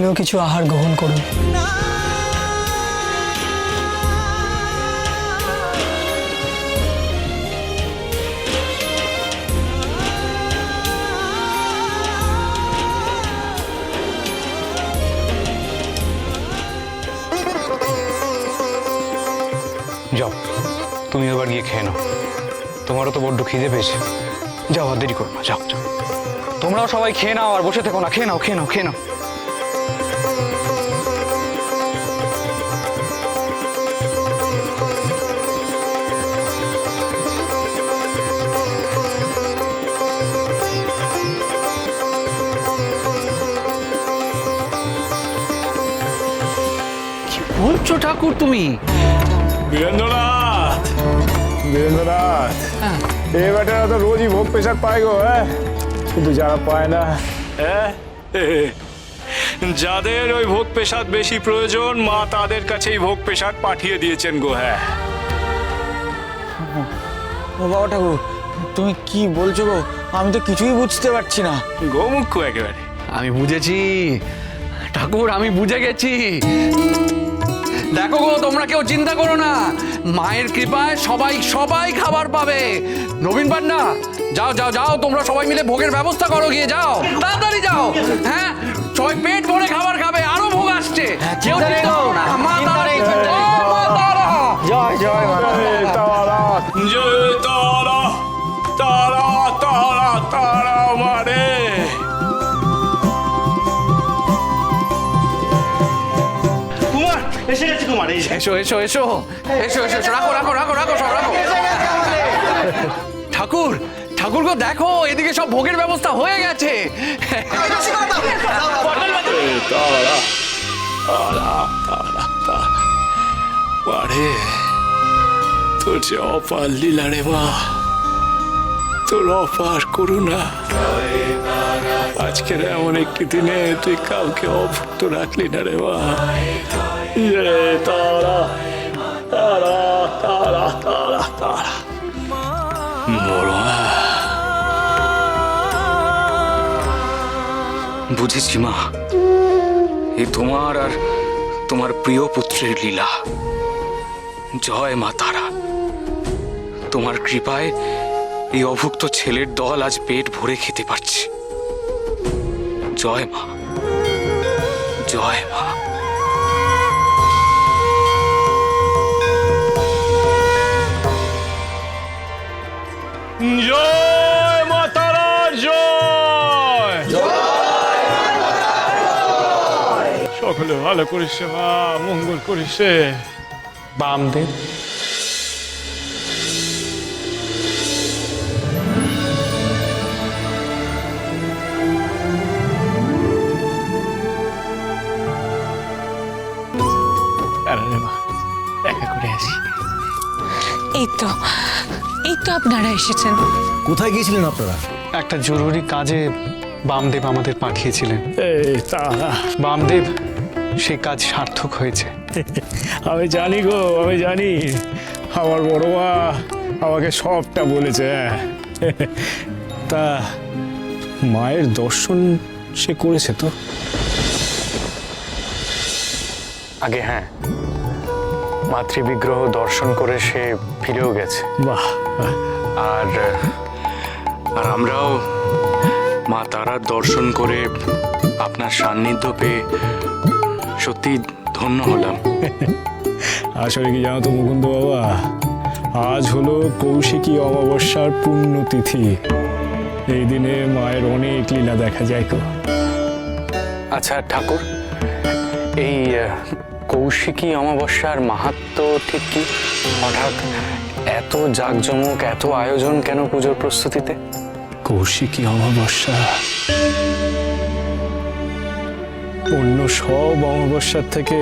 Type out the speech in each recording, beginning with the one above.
তুমিও কিছু আহার গ্রহণ করুন। যাও, তুমি এবার গিয়ে খেয়ে নাও, তোমারও তো বড্ড খিদে পেয়েছে। যাও, আর দেরি করো না, যাও যাও। তোমরাও সবাই খেয়ে নাও, আর বসে থেকো না, খেয়ে নাও খেয়ে নাও খেয়ে নাও। কি বলছো ঠাকুর তুমি? বীরেন্দ্রনাথ, বীরেন্দ্রনাথ, এই বেটারা তো রোজই ভোগ পেশাদ পায় গো, হ্যাঁ, কিন্তু যারা পায় না, হ্যাঁ, যাদের ওই ভোগ পেশাদ বেশি প্রয়োজন, মা তাদের কাছেই ভোগ পেশাদ পাঠিয়ে দিয়েছেন গো। হ্যাঁ, ও বাবা ঠাকুর, তুমি কি বলছো গো? আমি তো কিছুই বুঝতে পারছি না। গোমুখ একেবারে। আমি বুঝেছি ঠাকুর, আমি বুঝে গেছি। দেখো গো, তোমরা কেউ চিন্তা করো না, মায়ের কৃপায় সবাই সবাই খাবার পাবে। নবীন পান্না, যাও যাও যাও, তোমরা সবাই মিলে ভোগের ব্যবস্থা করো, গিয়ে যাও, তাড়াতাড়ি যাও। হ্যাঁ, সবাই পেট ভরে খাবার খাবে, আরো ভোগ আসছে। কেউ চিন্তা করো না। মা তারা, জয় মা তারা। জয় জয় মা তারা। জয় তারা, জয় তারা, তারা তারা তারা মারে। কুমার এসে গেছে, কুমার এই যে। এসো এসো এসো এসো এসো এসো, রাখো রাখো রাখো রাখো, সব রাখো। ঠাকুর, ঠাকুর গো, দেখো এদিকে সব ভোগের ব্যবস্থা হয়ে গেছে। তারা তারা তারা তারা মারে। তোর যে অপার লীলা রে মা, তোর অপার করুণা। আজকের এমন একটি দিনে তুই কাউকে অভুক্ত রাখলি না রে মা। তারা তারা তারা তারা তারা বড় মা। বুঝেছি মা, এ তোমার আর তোমার প্রিয় পুত্রের লীলা। জয় মা তারা, তোমার কৃপায় এই অভুক্ত ছেলের দল আজ পেট ভরে খেতে পারছে। জয় মা, জয় মা। জয় মা তারা, জয়। সকলে ভালো করিস রে মা, মঙ্গল করিস রে। বামদেব, রে মা, দেখা করে আসি। এই তো আপনারা এসেছেন। কোথায় গিয়েছিলেন আপনারা? একটা জরুরি কাজে বামদেব আমাদের পাঠিয়েছিলেন। এই তারা, বামদেব, সেই কাজ সার্থক হয়েছে। আমি জানি গো, আমি জানি। আমার বড় মা আমাকে সবটা বলেছে। তা মায়ের দর্শন সে করেছে তো? আগে হ্যাঁ, মাতৃবিগ্রহ দর্শন করে সে ফিরেও গেছে। বাহ, আর আর আমরাও মা তারার দর্শন করে আপনার সান্নিধ্য পেয়ে সত্যি ধন্য হলাম। আসলে কি জানো তো মুকুন্দ বাবা, আজ হলো কৌশিকী অমাবস্যার পুণ্যতিথি। এই দিনে মায়ের অনেক লীলা দেখা যায় তো। আচ্ছা ঠাকুর, এই কৌশিকী অমাবস্যার মাহাত্ম্য ঠিক কি? হঠাৎ এত জাঁকজমক, এত আয়োজন কেন পুজোর প্রস্তুতিতে? কৌশিকী অমাবস্যা অন্য সব অমাবস্যার থেকে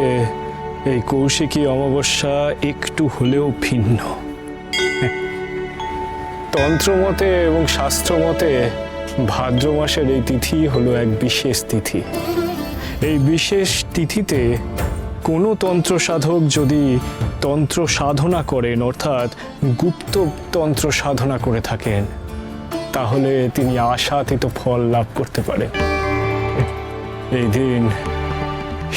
এই কৌশিকী অমাবস্যা একটু হলেও ভিন্ন। তন্ত্রমতে এবং শাস্ত্রমতে ভাদ্র মাসের এই তিথি হলো এক বিশেষ তিথি। এই বিশেষ তিথিতে কোনো তন্ত্র সাধক যদি তন্ত্র সাধনা করেন, অর্থাৎ গুপ্ত তন্ত্র সাধনা করে থাকেন, তাহলে তিনি আশাতীত ফল লাভ করতে পারেন। এই দিন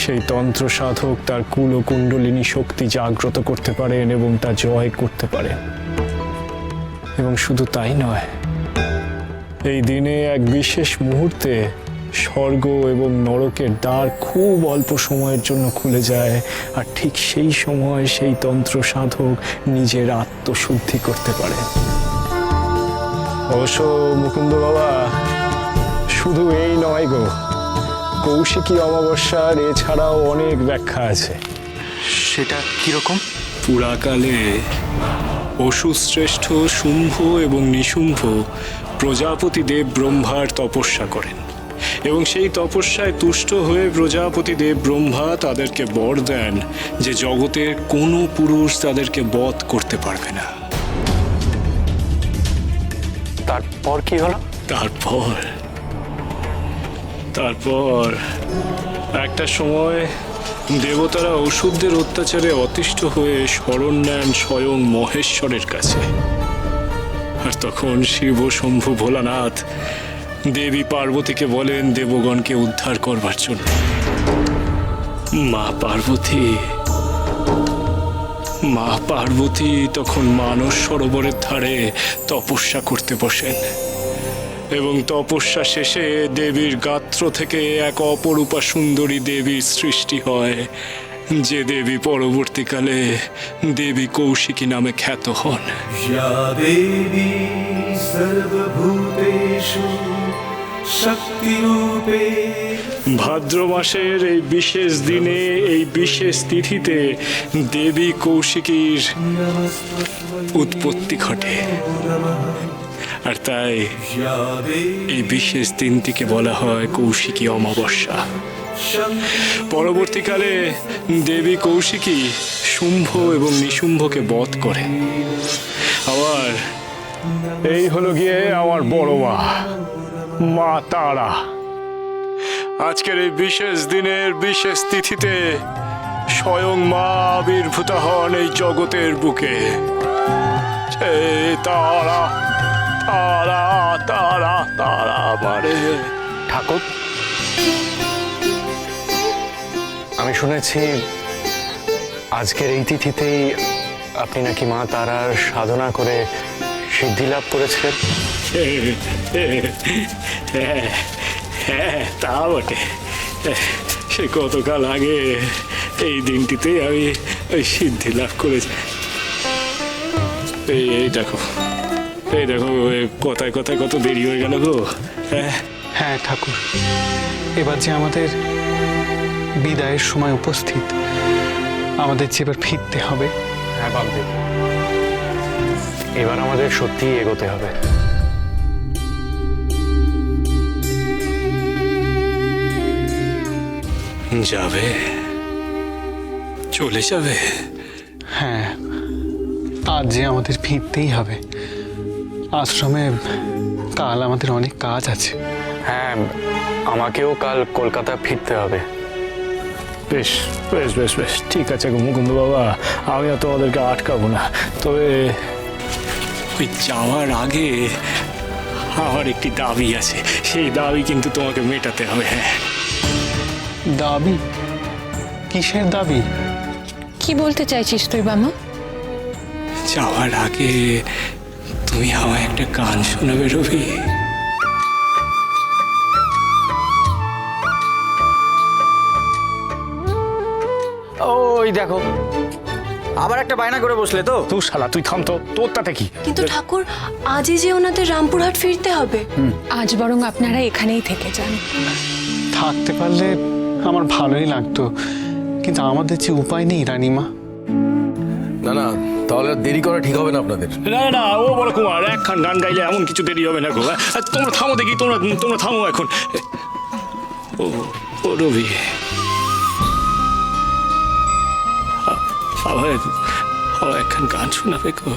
সেই তন্ত্র সাধক তার কুল ও কুণ্ডলিনী শক্তি জাগ্রত করতে পারেন এবং তা জয় করতে পারেন। এবং শুধু তাই নয়, এই দিনে এক বিশেষ মুহূর্তে স্বর্গ এবং নরকের দ্বার খুব অল্প সময়ের জন্য খুলে যায়, আর ঠিক সেই সময় সেই তন্ত্র সাধক নিজের আত্মশুদ্ধি করতে পারে। অবশ্য মুকুন্দ বাবা, শুধু এই নয় গো, কৌশিকী অমাবস্যার এছাড়াও অনেক ব্যাখ্যা আছে। সেটা কিরকম? পুরাকালে অসুশ্রেষ্ঠ শুম্ভ এবং নিশুম্ভ প্রজাপতি দেব ব্রহ্মার তপস্যা করেন, এবং সেই তপস্যায় তুষ্ট হয়ে প্রজাপতি দেব ব্রহ্মা তাদেরকে বর দেন যে জগতের কোনো পুরুষ তাদেরকে বধ করতে পারবে না। তারপর কি হলো? তারপর একটা সময় দেবতারা অসুরদের অত্যাচারে অতিষ্ঠ হয়ে শরণ নেন স্বয়ং মহেশ্বরের কাছে। আর তখন শিব শম্ভু ভোলানাথ দেবী পার্বতীকে বলেন দেবগণকে উদ্ধার করবার জন্য। মা পার্বতী তখন মানস সরোবরের ধারে তপস্যা করতে বসেন, এবং তপস্যা শেষে দেবীর গাত্র থেকে এক অপরূপা সুন্দরী দেবীর সৃষ্টি হয়, যে দেবী পরবর্তীকালে দেবী কৌশিকী নামে খ্যাত হন। या देवी सर्वभूतेषु शक्तिरूपे ভাদ্র মাসের এই বিশেষ দিনে, এই বিশেষ তিথিতে দেবী কৌশিকীর উৎপত্তি ঘটে, আর তাই या এই বিশেষ দিনটিকে বলা হয় কৌশিকী অমাবস্যা। পরবর্তীকালে দেবী কৌশিকী শুম্ভ এবং নিশুম্ভকে বধ করেন। আবার এই হলো গিয়ে আমার বড় মা তারা। আজকের এই বিশেষ দিনের বিশেষ তিথিতে স্বয়ং মা আবির্ভূত হন এই জগতের বুকে। তারা তারা তারা তারা মারে। ঠাকুর, আমি শুনেছি আজকের এই তিথিতেই আপনি নাকি মা তারার সাধনা করে সিদ্ধি লাভ করেছিলেন। হ্যাঁ, তা বটে। সে কতকাল আগে এই দিনটিতে আমি ওই সিদ্ধি লাভ করেছি। এই দেখো কথায় কথায় কত দেরি হয়ে গেল গো। হ্যাঁ ঠাকুর, এবার যে আমাদের বিদায়ের সময় উপস্থিত, আমাদের যে এবার ফিরতে হবে। হ্যাঁ বাবু, এবার আমাদের সত্যিই এগোতে হবে। যাবে, চলে যাবে। হ্যাঁ, আজ যে আমাদের ফিরতেই হবে। আশ্রমে কাল আমাদের অনেক কাজ আছে। হ্যাঁ, আমাকেও কাল কলকাতা ফিরতে হবে। বেশ বেশ বেশ বেশ ঠিক আছে গো মুকুন্দ বাবা, আমিও তোমাদেরকে আটকাবো না। তবে ওই যাওয়ার আগে আমার একটি দাবি আছে, সেই দাবি কিন্তু তোমাকে মেটাতে হবে। হ্যাঁ, দাবি? কিসের দাবি? কি বলতে চাইছিস তুই বামা? যাওয়ার আগে তুমি আমায় একটা গান শোনাবে রবি। ওই দেখো, আবার একটা বায়না করে বসলে তো। তুই শালা, তুই থাম তো, তোর তাতে কি? কিন্তু ঠাকুর, আজই যে ওনাদের রামপুরহাট ফিরতে হবে। আজ বরং আপনারা এখানেই থেকে যান। থাকতে পারলে আমার ভালোই লাগতো, কিন্তু আমাদের যে উপায় নেই রানীমা। না না, তাহলে আর দেরি করা ঠিক হবে না আপনাদের। না না, ও বড় কুমার, একখান গান গাইলে এমন কিছু দেরি হবে না গো। তোমরা থামো দেখি, তোমরা থামো এখন। ও রবি, আবার একখান গান শোনাবে গো।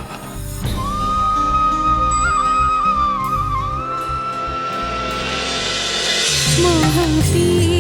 মহাবীর